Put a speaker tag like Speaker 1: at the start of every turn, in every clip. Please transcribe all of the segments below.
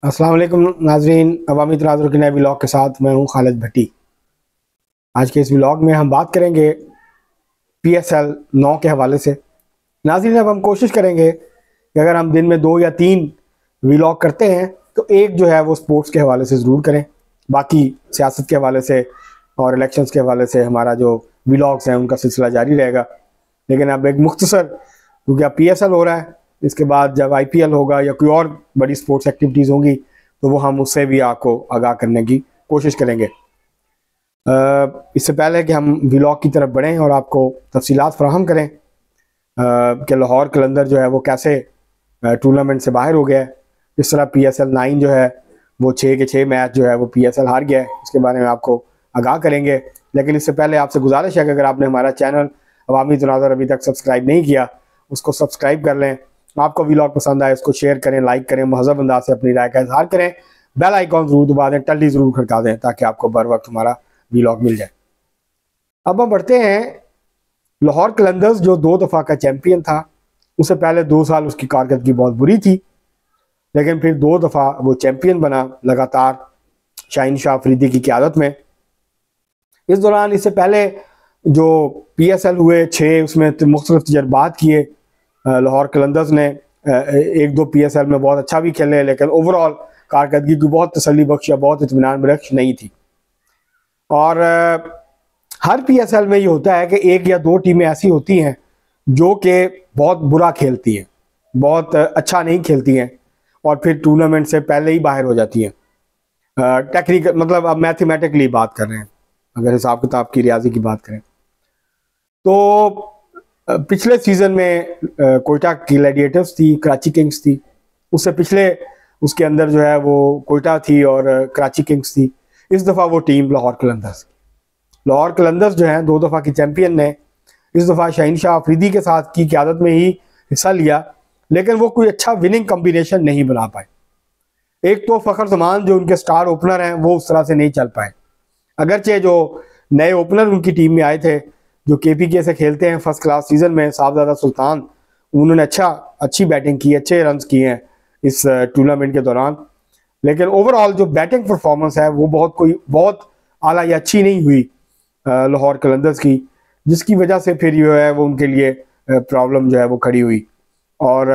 Speaker 1: अस्सलाम वालेकुम नाजरीन, अवामी तनाज़ुर के नए व्लॉग के साथ मैं हूं खालिद भट्टी। आज के इस व्लॉग में हम बात करेंगे PSL 9 के हवाले से। नाजरीन, अब हम कोशिश करेंगे कि अगर हम दिन में 2 या 3 व्लॉग करते हैं तो एक जो है वो स्पोर्ट्स के हवाले से ज़रूर करें, बाकी सियासत के हवाले से और इलेक्शंस के हवाले से हमारा जो व्लॉग्स हैं उनका सिलसिला जारी रहेगा। लेकिन अब एक मुख्तसर, क्योंकि अब PSL हो रहा है, इसके बाद जब IPL होगा या कोई और बड़ी स्पोर्ट्स एक्टिविटीज़ होंगी तो वो हम उससे भी आपको आगाह करने की कोशिश करेंगे। इससे पहले कि हम व्लॉग की तरफ बढ़ें और आपको तफसीलात फराहम करें कि लाहौर कलंदर जो है वो कैसे टूर्नामेंट से बाहर हो गया है, इस तरह PSL 9 जो है वो 6 के 6 मैच जो है वो PSL हार गया है, इसके बारे में आपको आगाह करेंगे। लेकिन इससे पहले आपसे गुजारिश है कि अगर आपने हमारा चैनल अवामी तनाज़ुर अभी तक सब्सक्राइब नहीं किया, उसको सब्सक्राइब कर लें। आपको व्लॉग पसंद आए उसको शेयर करें, लाइक करें, महज़ब अंदाज से अपनी राय का इजहार करें, बेल आइकॉन ज़रूर दबा दें, टल्ली ज़रूर खड़का दें ताकि आपको बर वक्त हमारा व्लॉग मिल जाए। अब हम बढ़ते हैं। लाहौर कलंदर्स जो 2 दफ़ा का चैम्पियन था, उससे पहले 2 साल उसकी कारकर्दगी बहुत बुरी थी, लेकिन फिर 2 दफ़ा वो चैम्पियन बना लगातार शाहीन शाह अफरीदी की क़यादत में। इस दौरान इससे पहले जो PSL हुए 6, उसमें मुख्तलिफ तजर्बात किए। लाहौर कलंदर्स ने 1-2 PSL में बहुत अच्छा भी खेले, लेकिन ओवरऑल कारकर्दगी की बहुत तसल्ली बख्श या बहुत इत्मीनान बख्श नहीं थी। और हर PSL में ये होता है कि 1 या 2 टीमें ऐसी होती हैं जो कि बहुत बुरा खेलती हैं, बहुत अच्छा नहीं खेलती हैं और फिर टूर्नामेंट से पहले ही बाहर हो जाती हैं। टेक्निकल मतलब अब मैथमेटिकली बात कर रहे हैं, अगर हिसाब किताब की रियाजी की बात करें तो पिछले सीज़न में कोयटा ग्लैडिएटर्स थी, कराची किंग्स थी। उससे पिछले उसके अंदर जो है वो कोयटा थी और कराची किंग्स थी। इस दफ़ा वो टीम लाहौर कलंदर्स जो हैं 2 दफ़ा की चैम्पियन ने इस दफ़ा शाहीन शाह अफरीदी के साथ की क़यादत में ही हिस्सा लिया, लेकिन वो कोई अच्छा विनिंग कम्बिनेशन नहीं बना पाए। एक तो फ़खर जमान जो उनके स्टार ओपनर हैं वो उस तरह से नहीं चल पाए, अगरचे जो नए ओपनर उनकी टीम में आए थे जो KPK से खेलते हैं फर्स्ट क्लास सीज़न में, साहबजादा सुल्तान, उन्होंने अच्छी बैटिंग की, अच्छे रन्स किए हैं इस टूर्नामेंट के दौरान। लेकिन ओवरऑल जो बैटिंग परफॉर्मेंस है वो बहुत आला या अच्छी नहीं हुई लाहौर कलंदर्स की, जिसकी वजह से फिर जो है वो उनके लिए प्रॉब्लम जो है वो खड़ी हुई और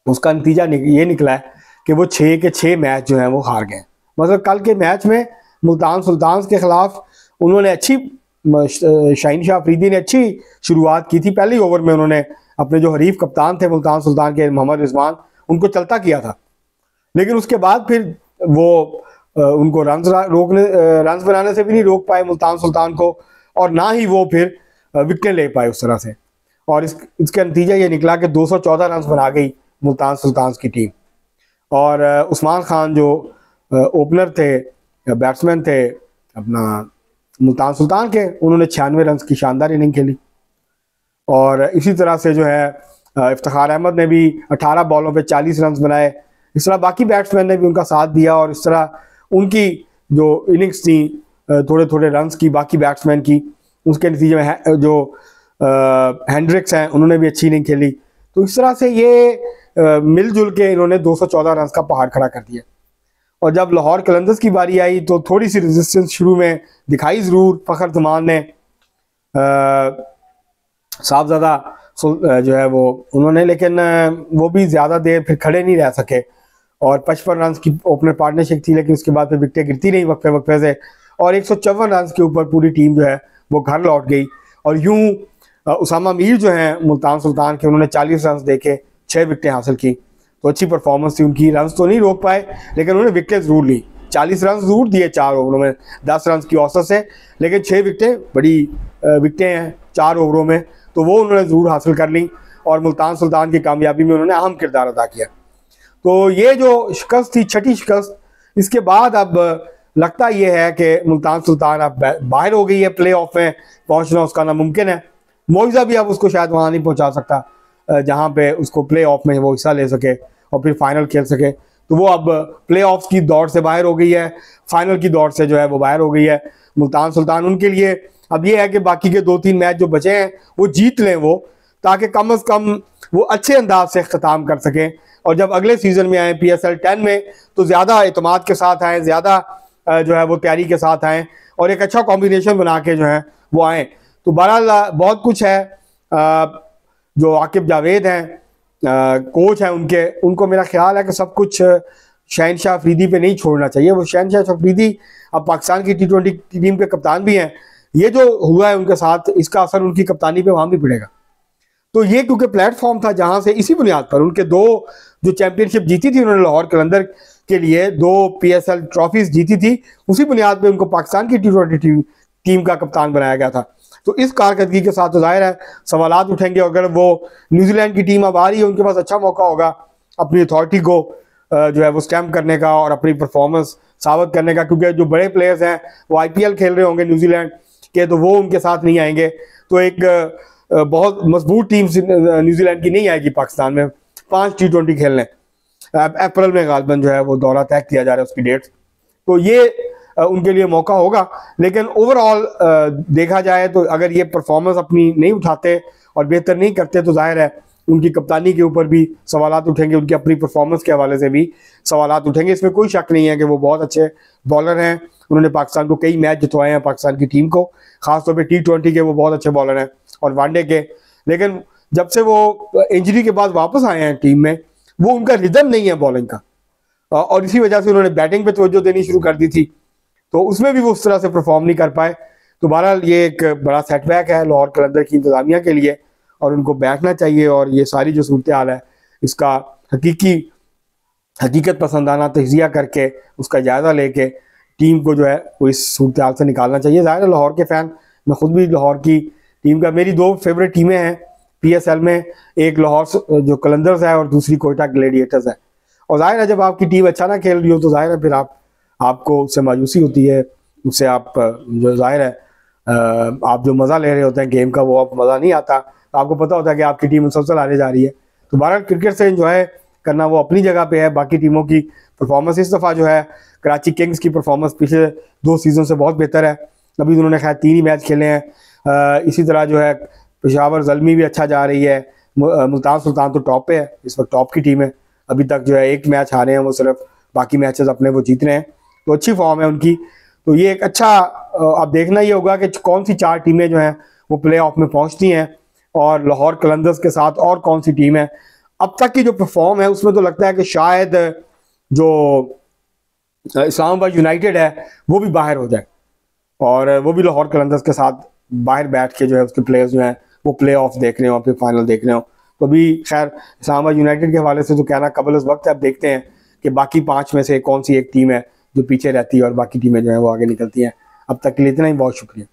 Speaker 1: उसका नतीजा ये निकला है कि वो 6 के 6 मैच जो हैं वो हार गए। मतलब कल के मैच में मुल्तान सुल्तान के खिलाफ उन्होंने शाहीन शाह अफरीदी ने अच्छी शुरुआत की थी। पहले ओवर में उन्होंने अपने जो हरीफ कप्तान थे मुल्तान सुल्तान के, मोहम्मद रिजवान, उनको चलता किया था, लेकिन उसके बाद फिर वो उनको रन्स बनाने से भी नहीं रोक पाए मुल्तान सुल्तान को, और ना ही वो फिर विकेट ले पाए उस तरह से। और इसका नतीजा ये निकला कि 214 रन्स बना गई मुल्तान सुल्तान की टीम। और उस्मान खान जो ओपनर थे, बैट्समैन थे अपना मुल्तान सुल्तान के, उन्होंने 96 रन्स की शानदार इनिंग खेली। और इसी तरह से जो है इफ्तिखार अहमद ने भी 18 बॉलों पे 40 रन्स बनाए। इस तरह बाकी बैट्समैन ने भी उनका साथ दिया और इस तरह उनकी जो इनिंग्स थी थोड़े थोड़े रन्स की बाकी बैट्समैन की, उसके नतीजे में जो हेंड्रिक्स हैं उन्होंने भी अच्छी इनिंग खेली। तो इस तरह से ये मिलजुल के इन्होंने 214 रन्स का पहाड़ खड़ा कर दिया। और जब लाहौर कलंदर्स की बारी आई तो थोड़ी सी रेजिस्टेंस शुरू में दिखाई ज़रूर फ़खर जमान ने, साहबजादा जो है वो उन्होंने, लेकिन वो भी ज़्यादा देर फिर खड़े नहीं रह सके और 55 रन की ओपनर पार्टनरशिप थी, लेकिन उसके बाद फिर विकेटें गिरती रही वक्फे वक्फे से और 154 रन के ऊपर पूरी टीम जो है वो घर लौट गई। और यूं उसामा मीर जो हैं मुल्तान सुल्तान के, उन्होंने 40 रन देके 6 विकेटें हासिल की। तो अच्छी परफॉर्मेंस थी उनकी। रन तो नहीं रोक पाए लेकिन उन्होंने विकेट ज़रूर ली, 40 रन ज़रूर दिए 4 ओवरों में 10 रन की औसत से, लेकिन 6 विकेटें बड़ी विकेटें हैं 4 ओवरों में, तो वो उन्होंने ज़रूर हासिल कर ली और मुल्तान सुल्तान की कामयाबी में उन्होंने अहम किरदार अदा किया। तो ये जो शिकस्त थी, छठी शिकस्त, इसके बाद अब लगता ये है कि मुल्तान सुल्तान अब बाहर हो गई है, प्ले ऑफ में पहुँचना उसका नामुमकिन है। मोइज़ा भी अब उसको शायद वहाँ नहीं पहुँचा सकता जहाँ पे उसको प्ले ऑफ में वो हिस्सा ले सके और फिर फाइनल खेल सके। तो वो अब प्ले ऑफ की दौड़ से बाहर हो गई है, फाइनल की दौड़ से जो है वो बाहर हो गई है मुल्तान सुल्तान। उनके लिए अब ये है कि बाकी के 2-3 मैच जो बचे हैं वो जीत लें वो, ताकि कम अज़ कम वो अच्छे अंदाज से ख़त्म कर सकें, और जब अगले सीज़न में आए PSL 10 में तो ज़्यादा एतमाद के साथ आएँ, ज़्यादा जो है वो तैयारी के साथ आएँ और एक अच्छा कॉम्बिनेशन बना के जो है वो आएँ। तो बहरहाल बहुत कुछ है। जो आकिब जावेद हैं कोच हैं उनको मेरा ख्याल है कि सब कुछ शहनशाह अफरीदी पे नहीं छोड़ना चाहिए। वो शहनशाह अफरीदी अब पाकिस्तान की T20 टीम के कप्तान भी हैं। ये जो हुआ है उनके साथ, इसका असर उनकी कप्तानी पे वहाँ भी पड़ेगा। तो ये क्योंकि प्लेटफॉर्म था जहाँ से इसी बुनियाद पर उनके 2 जो चैंपियनशिप जीती थी उन्होंने लाहौर कलंदर के लिए, 2 PSL ट्रॉफीज जीती थी, उसी बुनियाद पे उनको पाकिस्तान की T20 टीम का कप्तान बनाया गया था। तो इस कारकर्दगी के साथ तो जाहिर है सवालात उठेंगे। अगर वो न्यूजीलैंड की टीम अब आ रही है, उनके पास अच्छा मौका होगा अपनी अथॉरिटी को जो है वो स्टैम्प करने का और अपनी परफॉर्मेंस साबित करने का, क्योंकि जो बड़े प्लेयर्स हैं वो IPL खेल रहे होंगे न्यूजीलैंड के, तो वो उनके साथ नहीं आएंगे। तो एक बहुत मजबूत टीम न्यूजीलैंड की नहीं आएगी पाकिस्तान में 5 T20 खेलने। अप्रैल में गालबन जो है वो दौरा तय किया जा रहा है उसकी डेट, तो ये उनके लिए मौका होगा। लेकिन ओवरऑल देखा जाए तो अगर ये परफॉर्मेंस अपनी नहीं उठाते और बेहतर नहीं करते तो जाहिर है उनकी कप्तानी के ऊपर भी सवालात उठेंगे, उनकी अपनी परफॉर्मेंस के हवाले से भी सवालात उठेंगे। इसमें कोई शक नहीं है कि वो बहुत अच्छे बॉलर हैं। उन्होंने पाकिस्तान को कई मैच जितवाए हैं, पाकिस्तान की टीम को, खासतौर पे T20 के वो बहुत अच्छे बॉलर हैं और वनडे के। लेकिन जब से वो इंजरी के बाद वापस आए हैं टीम में, वो उनका रिदम नहीं है बॉलिंग का, और इसी वजह से उन्होंने बैटिंग पे तवज्जो देनी शुरू कर दी थी, तो उसमें भी वो उस तरह से परफॉर्म नहीं कर पाए। तो बहरहाल ये एक बड़ा सेटबैक है लाहौर कलंदर की इंतजामिया के लिए, और उनको बैठना चाहिए और ये सारी जो सूरत हाल है इसका हकीकत पसंदाना तजिया करके उसका जायज़ा लेके टीम को जो है वो इस सूरत हाल से निकालना चाहिए। ज़ाहिर है लाहौर के फ़ैन, मैं खुद भी लाहौर की टीम का, मेरी 2 फेवरेट टीमें हैं PSL में, एक लाहौर जो कलंदर्स है और दूसरी कोयटा ग्लैडिएटर्स है। और जाहिर है जब आपकी टीम अच्छा ना खेल रही हो तो जाहिर है फिर आपको उससे मायूसी होती है, उससे आप जो जाहिर है आप जो मज़ा ले रहे होते हैं गेम का वो आप मज़ा नहीं आता। तो आपको पता होता है कि आपकी टीम मुसलसल आने जा रही है। तो बहरहाल क्रिकेट से एंजॉय करना वो अपनी जगह पे है। बाकी टीमों की परफॉर्मेंस इस दफ़ा जो है कराची किंग्स की परफॉर्मेंस पिछले 2 सीज़न से बहुत बेहतर है। अभी उन्होंने खैर 3 ही मैच खेले हैं। इसी तरह जो है पेशावर ज़ल्मी भी अच्छा जा रही है। मुल्तान सुल्तान तो टॉप पे है, इस वक्त टॉप की टीम है। अभी तक जो है 1 मैच हारे हैं वो, सिर्फ बाकी मैचेस अपने वो जीत रहे हैं, तो अच्छी फॉर्म है उनकी। तो ये एक अच्छा अब देखना ये होगा कि कौन सी 4 टीमें जो हैं वो प्ले ऑफ में पहुंचती हैं, और लाहौर कलंदर्स के साथ और कौन सी टीम है। अब तक की जो परफॉर्म है उसमें तो लगता है कि शायद जो इस्लामाबाद यूनाइटेड है वो भी बाहर हो जाए, और वो भी लाहौर कलंदर्स के साथ बाहर बैठ के जो है उसके प्लेयर्स जो हैं वो प्ले ऑफ देख रहे हो, फिर फाइनल देख रहे हो। तो अभी खैर इस्लामाबाद यूनाइटेड के हवाले से तो कहना कबल उस वक्त है। अब देखते हैं कि बाकी 5 में से कौन सी एक टीम है जो पीछे रहती है और बाकी टीमें जो है वो आगे निकलती हैं। अब तक के लिए इतना ही, बहुत शुक्रिया।